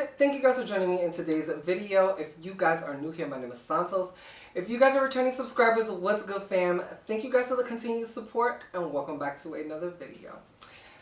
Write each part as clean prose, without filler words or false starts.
it. Thank you guys for joining me in today's video. If you guys are new here, my name is Santos. If you guys are returning subscribers, what's good fam? Thank you guys for the continued support and welcome back to another video.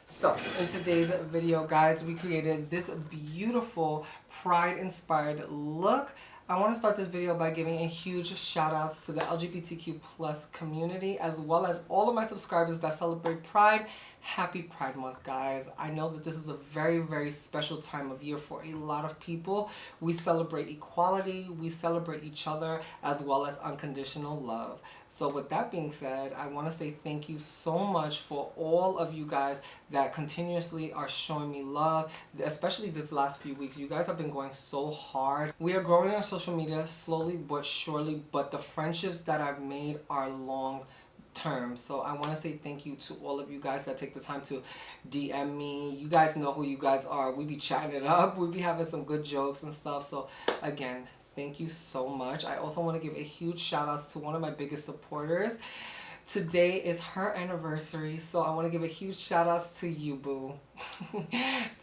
So in today's video guys, we created this beautiful Pride inspired look. I want to start this video by giving a huge shout out to the LGBTQ plus community as well as all of my subscribers that celebrate Pride. Happy Pride Month, guys. I know that this is a very, very special time of year for a lot of people. We celebrate equality, we celebrate each other, as well as unconditional love. So with that being said, I want to say thank you so much for all of you guys that continuously are showing me love, especially this last few weeks. You guys have been going so hard. We are growing on social media slowly but surely, but the friendships that I've made are long term. So I want to say thank you to all of you guys that take the time to DM me. You guys know who you guys are. We be chatting it up. We be having some good jokes and stuff. So again, thank you so much. I also want to give a huge shout out to one of my biggest supporters. Today is her anniversary, so I want to give a huge shout out to you, boo.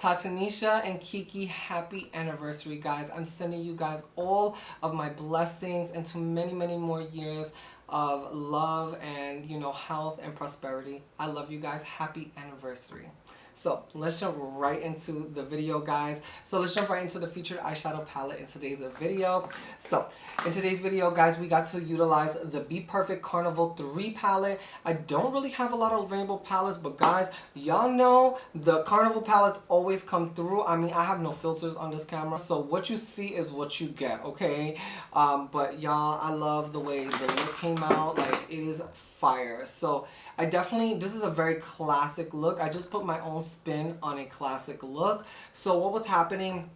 Tatanisha and Kiki, happy anniversary, guys. I'm sending you guys all of my blessings and to many, many more years of love and, you know, health and prosperity. I love you guys. Happy anniversary. So let's jump right into the video, guys. So let's jump right into the featured eyeshadow palette in today's video. So in today's video, guys, we got to utilize the BPERFECT Carnival 3 palette. I don't really have a lot of rainbow palettes, but guys, y'all know the Carnival palettes always come through. I mean, I have no filters on this camera, so what you see is what you get, okay? But y'all, I love the way the look came out. Like, it is fire. So I definitely, this is a very classic look. I just put my own spin on a classic look. So what was happening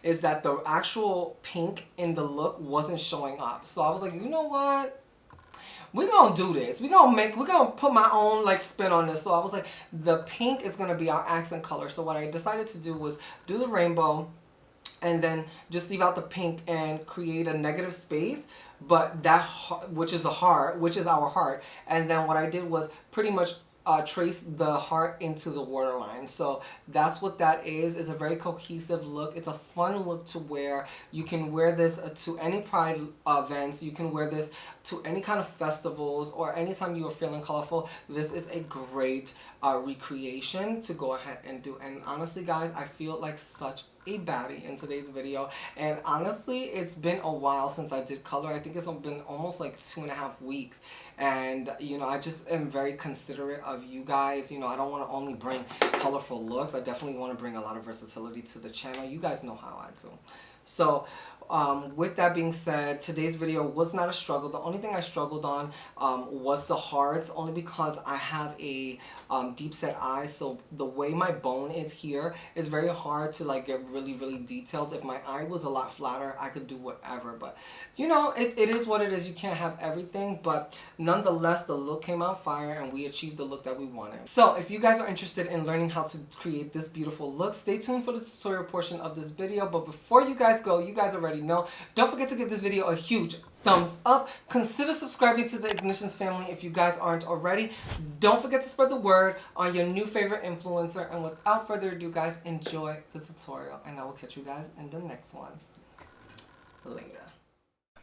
is that the actual pink in the look wasn't showing up. So I was like, you know what? We're gonna do this. We're gonna put my own like spin on this. So I was like, the pink is gonna be our accent color. So what I decided to do was do the rainbow and then just leave out the pink and create a negative space, but that, which is a heart, which is our heart. And then what I did was pretty much trace the heart into the waterline. So that's what that is. It's a very cohesive look. It's a fun look to wear. You can wear this to any Pride events. You can wear this to any kind of festivals or anytime you are feeling colorful. This is a great recreation to go ahead and do. And honestly, guys, I feel like such a baddie in today's video. And honestly, it's been a while since I did color. I think it's been almost like 2.5 weeks. And you know, I just am very considerate of you guys. You know, I don't want to only bring colorful looks. I definitely want to bring a lot of versatility to the channel. You guys know how I do. So with that being said, today's video was not a struggle. The only thing I struggled on was the hearts, only because I have a deep set eye. So the way my bone is here is very hard to like get really, really detailed. If my eye was a lot flatter, I could do whatever. But you know, it is what it is. You can't have everything. But nonetheless, the look came out fire and we achieved the look that we wanted. So if you guys are interested in learning how to create this beautiful look, stay tuned for the tutorial portion of this video. But before you guys go, you guys already know, don't forget to give this video a huge thumbs up. Consider subscribing to the Ignitions family if you guys aren't already. Don't forget to spread the word on your new favorite influencer. And without further ado, guys, enjoy the tutorial. And I will catch you guys in the next one. Later.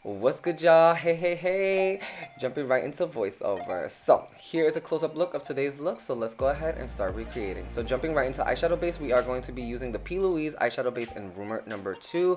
What's good, y'all? Hey, hey, hey. Jumping right into voiceover. So here is a close-up look of today's look. So let's go ahead and start recreating. So jumping right into eyeshadow base, we are going to be using the P. Louise eyeshadow base in Rumor number 2.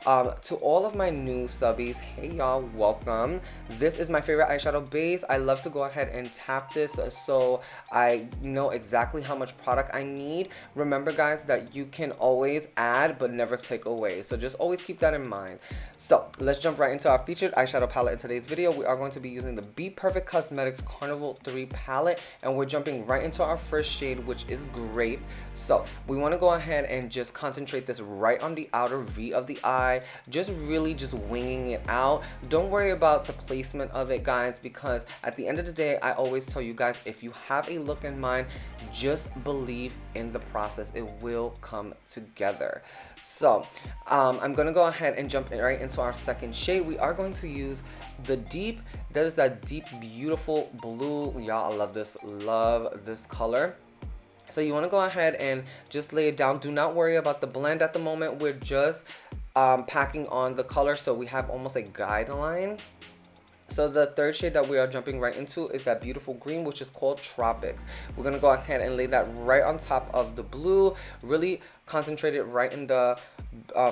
To all of my new subbies, hey y'all, welcome. This is my favorite eyeshadow base. I love to go ahead and tap this so I know exactly how much product I need. Remember, guys, that you can always add but never take away. So just always keep that in mind. So let's jump right into our featured eyeshadow palette in today's video. We are going to be using the BPERFECT Cosmetics Carnival 3 palette, and we're jumping right into our first shade, which is Grape. So we want to go ahead and just concentrate this right on the outer V of the eye, just really just winging it out. Don't worry about the placement of it, guys, because at the end of the day, I always tell you guys, if you have a look in mind, just believe in the process. It will come together. So I'm gonna go ahead and jump right into our second shade. We are going to use the deep, that is that deep, beautiful blue. Y'all, I love this color. So you want to go ahead and just lay it down. Do not worry about the blend at the moment. We're just packing on the color, so we have almost a guideline. So the third shade that we are jumping right into is that beautiful green, which is called Tropics. We're going to go ahead and lay that right on top of the blue, really concentrate it right in the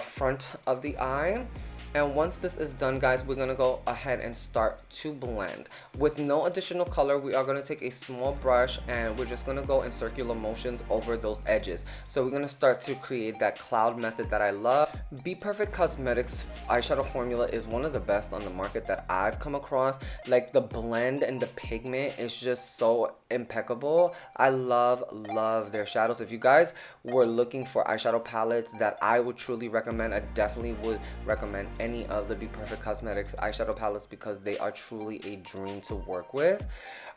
front of the eye. And once this is done, guys, we're going to go ahead and start to blend. With no additional color, we are going to take a small brush and we're just going to go in circular motions over those edges. So we're going to start to create that cloud method that I love. BPERFECT Cosmetics eyeshadow formula is one of the best on the market that I've come across. Like, the blend and the pigment is just so impeccable. I love their shadows. If you guys were looking for eyeshadow palettes that I would truly recommend, I definitely would recommend any of the BPERFECT Cosmetics eyeshadow palettes because they are truly a dream to work with.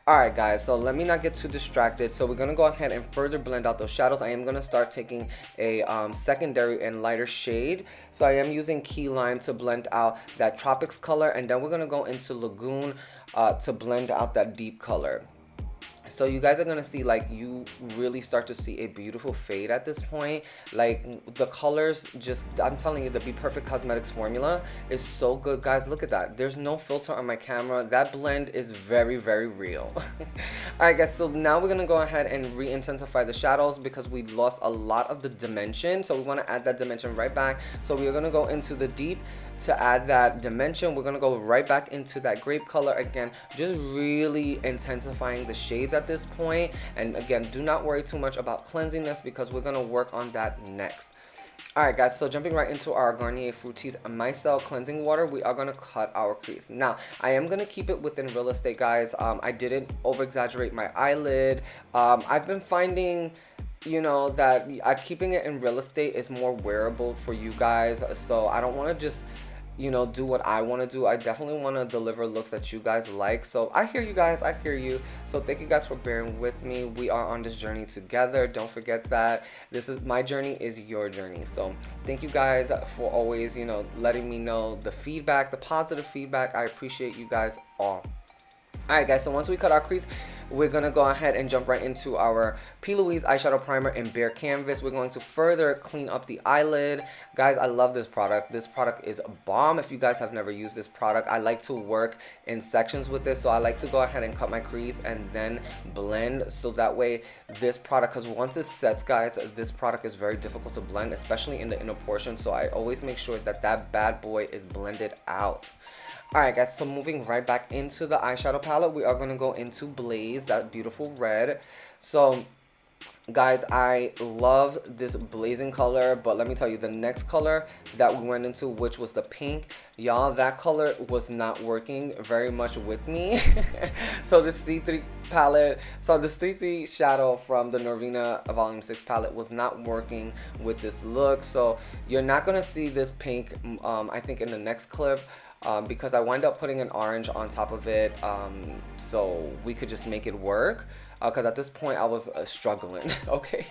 Alright guys, so let me not get too distracted. So we're going to go ahead and further blend out those shadows. I am going to start taking a secondary and lighter shade. So I am using Key Lime to blend out that Tropics color, and then we're going to go into Lagoon to blend out that deep color. So you guys are gonna see, like, you really start to see a beautiful fade at this point. Like, the colors just, I'm telling you, the BPERFECT Cosmetics formula is so good, guys. Look at that. There's no filter on my camera. That blend is very, very real. Alright guys, so now we're gonna go ahead and re-intensify the shadows because we lost a lot of the dimension. So we wanna add that dimension right back. So we're gonna go into the deep to add that dimension. We're gonna go right back into that grape color again, just really intensifying the shades at this point. And again, do not worry too much about cleansiness because we're gonna work on that next. Alright guys, so jumping right into our Garnier Fructis Micellar cleansing water, we are gonna cut our crease. Now, I am gonna keep it within real estate, guys. I didn't over exaggerate my eyelid. I've been finding, you know, that keeping it in real estate is more wearable for you guys, so I don't want to just, you know, do what I want to do. I definitely want to deliver looks that you guys like. So I hear you guys, I hear you. So thank you guys for bearing with me. We are on this journey together. Don't forget that this is my journey, is your journey. So thank you guys for always, you know, letting me know the feedback, the positive feedback. I appreciate you guys all. Alright guys, so once we cut our crease, we're going to go ahead and jump right into our P. Louise eyeshadow primer in Bare Canvas. We're going to further clean up the eyelid. Guys, I love this product. This product is a bomb. If you guys have never used this product, I like to work in sections with this. So I like to go ahead and cut my crease and then blend. So that way this product, because once it sets, guys, this product is very difficult to blend, especially in the inner portion. So I always make sure that that bad boy is blended out. Alright guys, so moving right back into the eyeshadow palette, we are going to go into Blaze, that beautiful red. So guys, I love this blazing color, but let me tell you, the next color that we went into, which was the pink, y'all, that color was not working very much with me. So the C3 palette, so the C3 shadow from the Norvina Volume 6 palette was not working with this look. So you're not going to see this pink, I think, in the next clip. Because I wind up putting an orange on top of it, so we could just make it work, because at this point I was struggling. Okay,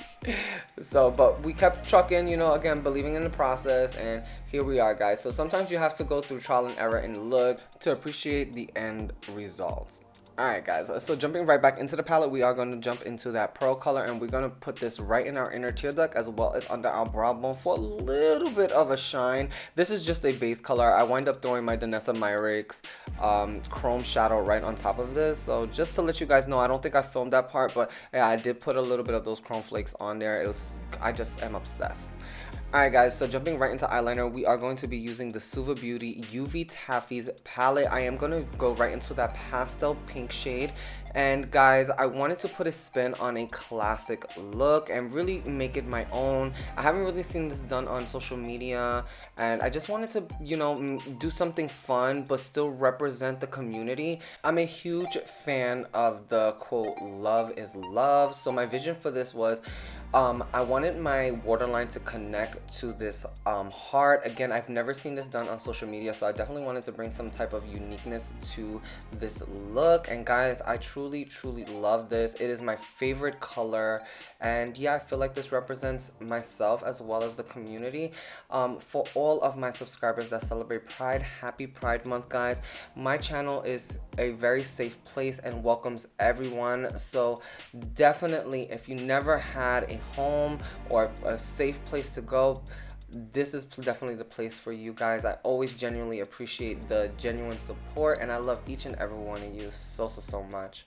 so but we kept trucking, you know, again, believing in the process, and here we are, guys. So sometimes you have to go through trial and error and look to appreciate the end results. Alright guys, so jumping right back into the palette, we are going to jump into that pearl color, and we're going to put this right in our inner tear duct as well as under our brow bone for a little bit of a shine. This is just a base color. I wind up throwing my Danessa Myricks chrome shadow right on top of this. So just to let you guys know, I don't think I filmed that part, but yeah, I did put a little bit of those chrome flakes on there. I just am obsessed. Alright guys, so jumping right into eyeliner, we are going to be using the Suva Beauty UV Taffies palette. I am going to go right into that pastel pink shade. And guys, I wanted to put a spin on a classic look and really make it my own. I haven't really seen this done on social media, and I just wanted to, you know, do something fun but still represent the community. I'm a huge fan of the quote, "Love is love." So my vision for this was, I wanted my waterline to connect to this heart. Again, I've never seen this done on social media, so I definitely wanted to bring some type of uniqueness to this look. And guys, I truly truly love this. It is my favorite color, and yeah, I feel like this represents myself as well as the community. For all of my subscribers that celebrate Pride, happy Pride Month, guys. My channel is a very safe place and welcomes everyone, so definitely if you never had a home or a safe place to go, this is definitely the place for you guys. I always genuinely appreciate the genuine support, and I love each and every one of you so much.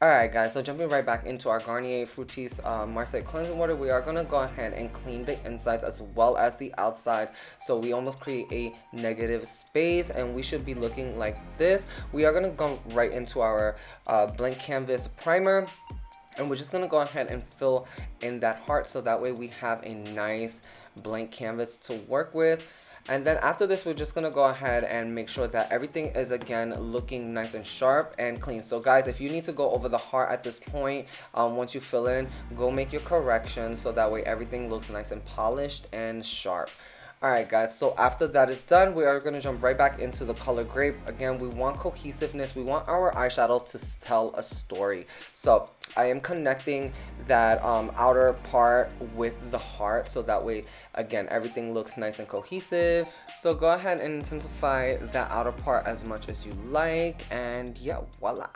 Alright guys, so jumping right back into our Garnier Fructis Marseille cleansing water, we are going to go ahead and clean the insides as well as the outsides, so we almost create a negative space, and we should be looking like this. We are going to go right into our blank canvas primer, and we're just going to go ahead and fill in that heart, so that way we have a nice blank canvas to work with. And then after this, we're just going to go ahead and make sure that everything is again looking nice and sharp and clean. So guys, if you need to go over the heart at this point, once you fill in, go make your corrections so that way everything looks nice and polished and sharp. Alright guys, so after that is done, we are going to jump right back into the color grape. Again, we want cohesiveness. We want our eyeshadow to tell a story. So I am connecting that outer part with the heart, so that way, again, everything looks nice and cohesive. So go ahead and intensify that outer part as much as you like, and yeah, voila.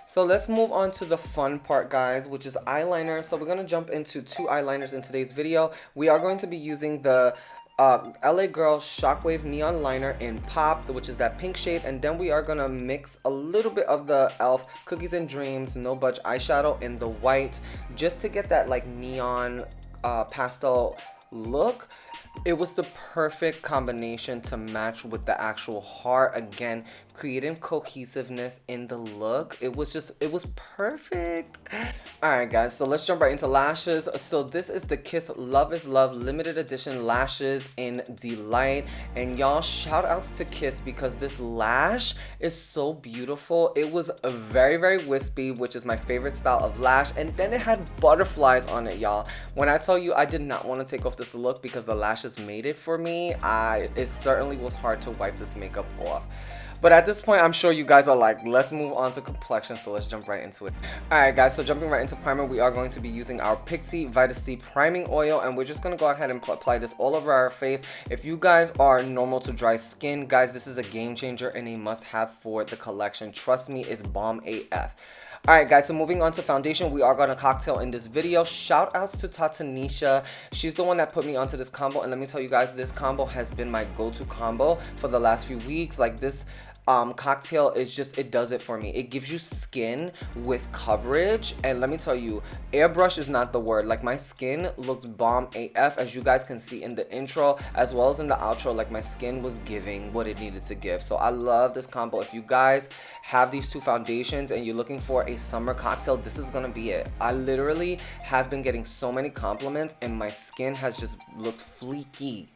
So let's move on to the fun part, guys, which is eyeliner. So we're going to jump into 2 eyeliners in today's video. We are going to be using the LA Girl Shockwave Neon Liner in Pop, which is that pink shade, and then we are gonna mix a little bit of the e.l.f. Cookies and Dreams No Budge eyeshadow in the white, just to get that like neon pastel look. It was the perfect combination to match with the actual heart, again creating cohesiveness in the look. It was perfect. Alright guys, so let's jump right into lashes. So this is the Kiss Love is Love limited edition lashes in Delight, and y'all, shout outs to Kiss because this lash is so beautiful. It was a very wispy, which is my favorite style of lash, and then it had butterflies on it, y'all. When I tell you I did not want to take off this look because the lashes made it for me, it certainly was hard to wipe this makeup off. But at this point, I'm sure you guys are like, let's move on to complexion, so let's jump right into it. Alright guys, so jumping right into primer, we are going to be using our Pixi Vita C priming oil, and we're just going to go ahead and apply this all over our face. If you guys are normal to dry skin, guys, this is a game changer and a must-have for the collection. Trust me, it's bomb AF. Alright guys, so moving on to foundation, we are going to cocktail in this video. Shout outs to Tanisha. She's the one that put me onto this combo, and let me tell you guys, this combo has been my go-to combo for the last few weeks. Like this cocktail is just, it does it for me. It gives you skin with coverage, and let me tell you, airbrush is not the word. Like my skin looks bomb AF, as you guys can see in the intro as well as in the outro. Like my skin was giving what it needed to give, so I love this combo. If you guys have these 2 foundations and you're looking for a summer cocktail, this is gonna be it. I literally have been getting so many compliments, and my skin has just looked fleeky,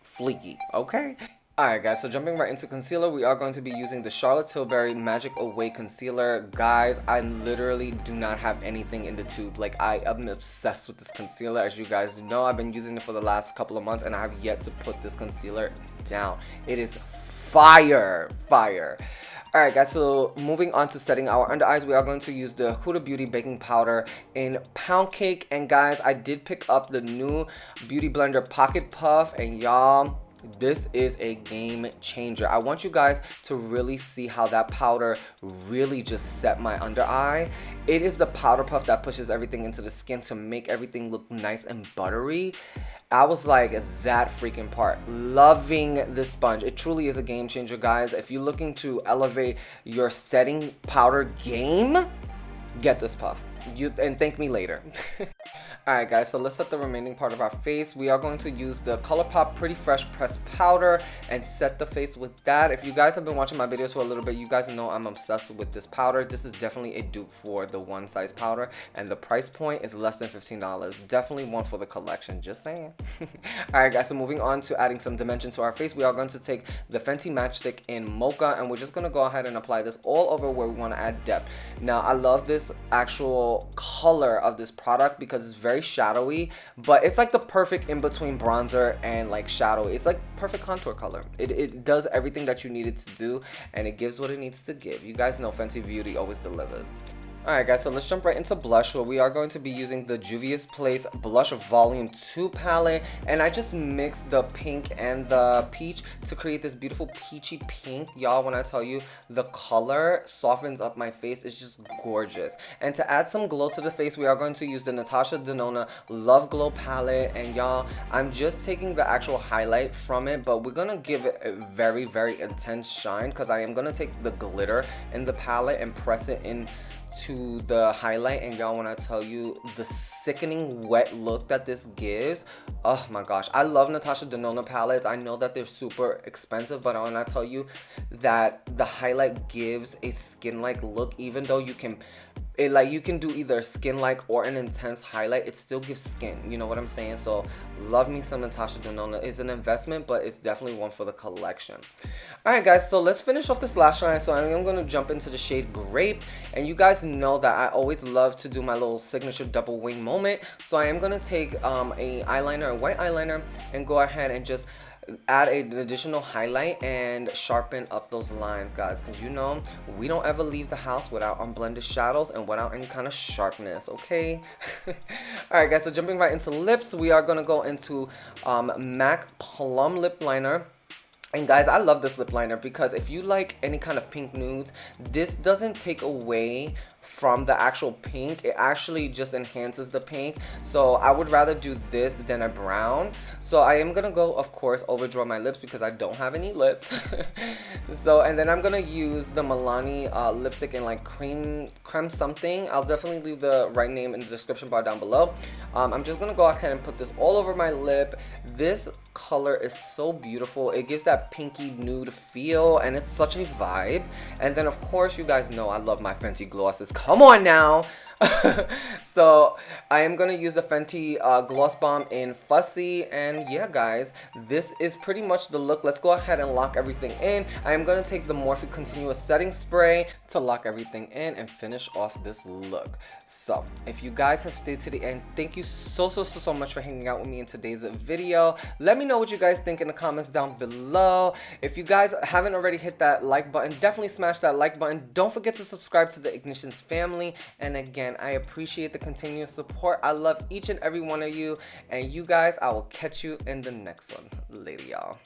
okay? Alright guys, so jumping right into concealer, we are going to be using the Charlotte Tilbury Magic Away Concealer. Guys, I literally do not have anything in the tube. Like, I am obsessed with this concealer. As you guys know, I've been using it for the last couple of months, and I have yet to put this concealer down. It is fire. Alright guys, so moving on to setting our under eyes, we are going to use the Huda Beauty Baking Powder in Pound Cake. And guys, I did pick up the new Beauty Blender Pocket Puff, and y'all, this is a game changer. I want you guys to really see how that powder really just set my under eye. It is the powder puff that pushes everything into the skin to make everything look nice and buttery. I was like, that freaking part. Loving this sponge. It truly is a game changer, guys. If you're looking to elevate your setting powder game, get this puff. And thank me later. Alright guys, so let's set the remaining part of our face. We are going to use the ColourPop Pretty Fresh Pressed Powder and set the face with that. If you guys have been watching my videos for a little bit, you guys know I'm obsessed with this powder. This is definitely a dupe for the one size powder, and the price point is less than $15. Definitely one for the collection, just saying. Alright guys, so moving on to adding some dimension to our face, we are going to take the Fenty Matchstick in Mocha, and we're just going to go ahead and apply this all over where we want to add depth. Now, I love this actual color of this product because it's very shadowy, but it's like the perfect in-between bronzer and like shadow. It's like perfect contour color. It does everything that you need it to do, and it gives what it needs to give. You guys know Fenty Beauty always delivers. Alright guys, so let's jump right into blush, where we are going to be using the Juvia's Place Blush Volume 2 palette, and I just mixed the pink and the peach to create this beautiful peachy pink. Y'all, when I tell you the color softens up my face, it's just gorgeous. And to add some glow to the face, we are going to use the Natasha Denona Love Glow palette, and y'all, I'm just taking the actual highlight from it, but we're gonna give it a very, very intense shine, because I am gonna take the glitter in the palette and press it in to the highlight. And y'all, when I tell you the sickening wet look that this gives, oh my gosh, I love Natasha Denona palettes. I know that they're super expensive, but when I tell you that the highlight gives a skin-like look, even though you can you can do either skin-like or an intense highlight, it still gives skin, you know what I'm saying? So love me some Natasha Denona. It's an investment, but it's definitely one for the collection. Alright guys, so let's finish off this lash line. So I am going to jump into the shade Grape, and you guys know that I always love to do my little signature double wing moment. So I am going to take a eyeliner, a white eyeliner, and go ahead and just add an additional highlight and sharpen up those lines, guys, because you know we don't ever leave the house without unblended shadows and without any kind of sharpness, okay? Alright guys, so jumping right into lips, we are going to go into MAC Plum Lip Liner. And guys, I love this lip liner because if you like any kind of pink nudes, this doesn't take away from the actual pink. It actually just enhances the pink. So I would rather do this than a brown. So I am gonna go, of course, overdraw my lips because I don't have any lips. So, and then I'm gonna use the Milani lipstick in like creme something. I'll definitely leave the right name in the description bar down below. I'm just gonna go ahead and put this all over my lip. This color is so beautiful. It gives that pinky nude feel, and it's such a vibe. And then of course, you guys know I love my Fenty glosses. Come on now. So I am gonna use the Fenty Gloss Bomb in Fussy, and yeah guys, this is pretty much the look. Let's go ahead and lock everything in. I am gonna take the Morphe Continuous Setting Spray to lock everything in and finish off this look. So if you guys have stayed to the end, thank you so much for hanging out with me in today's video. Let me know what you guys think in the comments down below. If you guys haven't already hit that like button, definitely smash that like button. Don't forget to subscribe to the Ignitions family, and again, I appreciate the continuous support. I love each and every one of you, and you guys, I will catch you in the next one. Later, y'all.